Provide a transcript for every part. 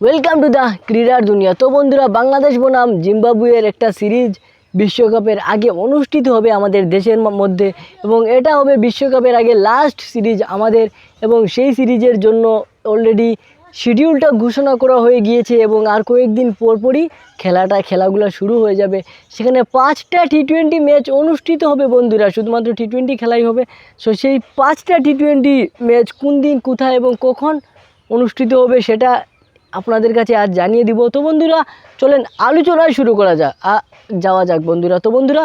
Welcome to the ক্রীড়ার দুনিয়া। তো বন্ধুরা, বাংলাদেশ বনাম জিম্বাবুয়ের একটা সিরিজ বিশ্বকাপের আগে অনুষ্ঠিত হবে আমাদের দেশের মধ্যে, এবং এটা হবে বিশ্বকাপের আগে লাস্ট সিরিজ আমাদের। এবং সেই সিরিজের জন্য অলরেডি শিডিউলটা ঘোষণা করা হয়ে গিয়েছে এবং আর কয়েকদিন পরপরই খেলাগুলো শুরু হয়ে যাবে। সেখানে 5টা টি-20 ম্যাচ অনুষ্ঠিত হবে বন্ধুরা, শুধুমাত্র টি-20 খেলাই হবে। সো সেই 5টা টি-20 ম্যাচ কোন দিন, কোথায় এবং কখন অনুষ্ঠিত হবে সেটা আপনাদের কাছে আজ জানিয়ে দিব। তো বন্ধুরা, চলেন আলোচনায় শুরু করা যাওয়া যাক বন্ধুরা। তো বন্ধুরা,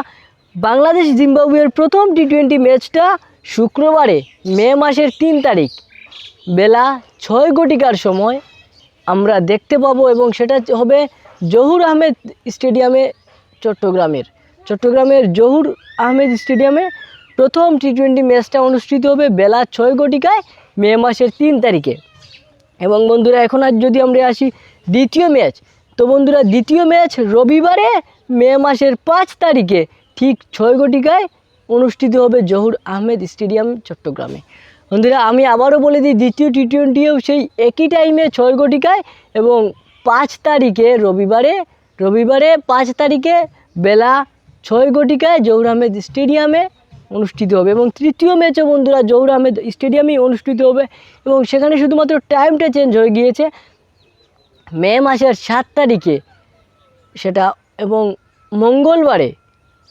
বাংলাদেশ জিম্বাবুয়ের প্রথম টি-20 ম্যাচটা শুক্রবারে মে মাসের 3 তারিখ বেলা 6 ঘটিকার সময় আমরা দেখতে পাবো, এবং সেটা হবে জহুর আহমেদ স্টেডিয়ামে, চট্টগ্রামের জহুর আহমেদ স্টেডিয়ামে প্রথম টি-20 ম্যাচটা অনুষ্ঠিত হবে বেলা 6 ঘটিকায় মে মাসের 3 তারিখে। এবং বন্ধুরা, এখন আজ যদি আমরা আসি দ্বিতীয় ম্যাচ, তো বন্ধুরা দ্বিতীয় ম্যাচ রবিবারে মে মাসের 5 তারিখে ঠিক 6 ঘটিকায় অনুষ্ঠিত হবে জহুর আহমেদ স্টেডিয়াম চট্টগ্রামে। বন্ধুরা, আমি আবারও বলে দিই, দ্বিতীয় টি-20ও সেই একই টাইমে 6 ঘটিকায় এবং 5 তারিখে রবিবারে 5 তারিখে বেলা 6 ঘটিকায় জহুর আহমেদ স্টেডিয়ামে অনুষ্ঠিত হবে। এবং তৃতীয় ম্যাচও বন্ধুরা জহুর আহমেদ স্টেডিয়ামেই অনুষ্ঠিত হবে, এবং সেখানে শুধুমাত্র টাইমটা চেঞ্জ হয়ে গিয়েছে মে মাসের 7 তারিখে সেটা, এবং মঙ্গলবারে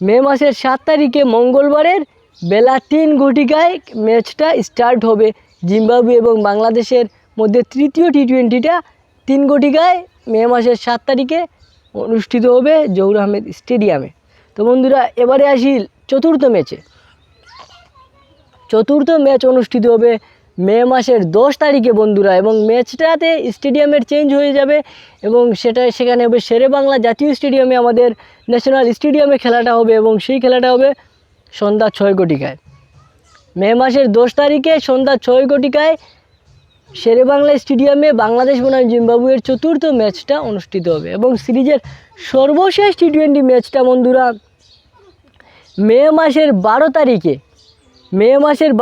মে মাসের 7 তারিখে মঙ্গলবারের বেলা 3 ঘটিকায় ম্যাচটা স্টার্ট হবে জিম্বাবুয়ে এবং বাংলাদেশের মধ্যে। তৃতীয় টি-20টা 3 ঘটিকায় মে মাসের 7 তারিখে অনুষ্ঠিত হবে জহুর আহমেদ স্টেডিয়ামে। তো বন্ধুরা, এবারে আসি চতুর্থ ম্যাচ অনুষ্ঠিত হবে মে মাসের 10 তারিখে বন্ধুরা, এবং ম্যাচটাতে স্টেডিয়ামের চেঞ্জ হয়ে যাবে এবং সেখানে হবে শেরেবাংলা জাতীয় স্টেডিয়ামে, আমাদের ন্যাশনাল স্টেডিয়ামে খেলাটা হবে, এবং সেই খেলাটা হবে সন্ধ্যা 6 ঘটিকায়। মে মাসের 10 তারিখে সন্ধ্যা 6 ঘটিকায় শেরেবাংলা স্টেডিয়ামে বাংলাদেশ বনাম জিম্বাবুয়ের চতুর্থ ম্যাচটা অনুষ্ঠিত হবে। এবং সিরিজের সর্বশেষ টি-20 ম্যাচটা বন্ধুরা মে মাসের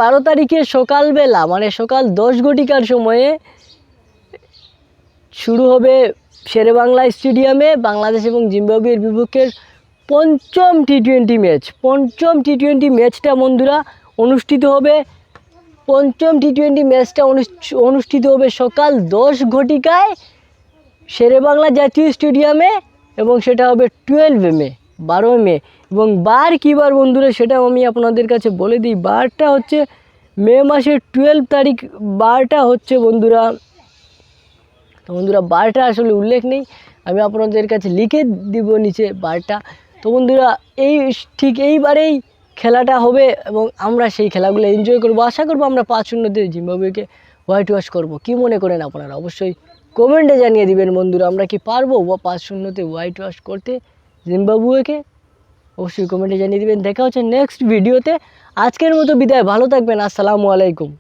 12 তারিখে সকালবেলা, মানে সকাল 10 ঘটিকার সময়ে শুরু হবে শেরেবাংলা স্টেডিয়ামে বাংলাদেশ এবং জিম্বাবুয়ের বিপক্ষে পঞ্চম টি-20 ম্যাচটা বন্ধুরা অনুষ্ঠিত হবে। পঞ্চম টি-20 ম্যাচটা অনুষ্ঠিত হবে সকাল 10 ঘটিকায় শেরেবাংলা জাতীয় স্টেডিয়ামে, এবং সেটা হবে 12 মে। এবং বার কী বার বন্ধুরা, সেটাও আমি আপনাদের কাছে বলে দিই। বারটা হচ্ছে মে মাসের 12 তারিখ, বারটা হচ্ছে বন্ধুরা, তো বন্ধুরা বারটা আসলে উল্লেখ নেই, আমি আপনাদের কাছে লিখে দিব নিচে বারটা। তো বন্ধুরা, ঠিক এইবারেই খেলাটা হবে এবং আমরা সেই খেলাগুলো এনজয় করব। আশা করব আমরা 5-0 জিম্বাবুয়েকে হোয়াইট ওয়াশ করব। কী মনে করেন আপনারা? অবশ্যই কমেন্টে জানিয়ে দিবেন বন্ধুরা, আমরা কি পারবো 5-0 হোয়াইট ওয়াশ করতে জিম্বাবুয়েকে? অবশ্যই কমেন্টে জানিয়ে দিবেন। দেখা হচ্ছে নেক্সট ভিডিওতে। আজকের মতো বিদায়, ভালো থাকবেন, আসসালামু আলাইকুম।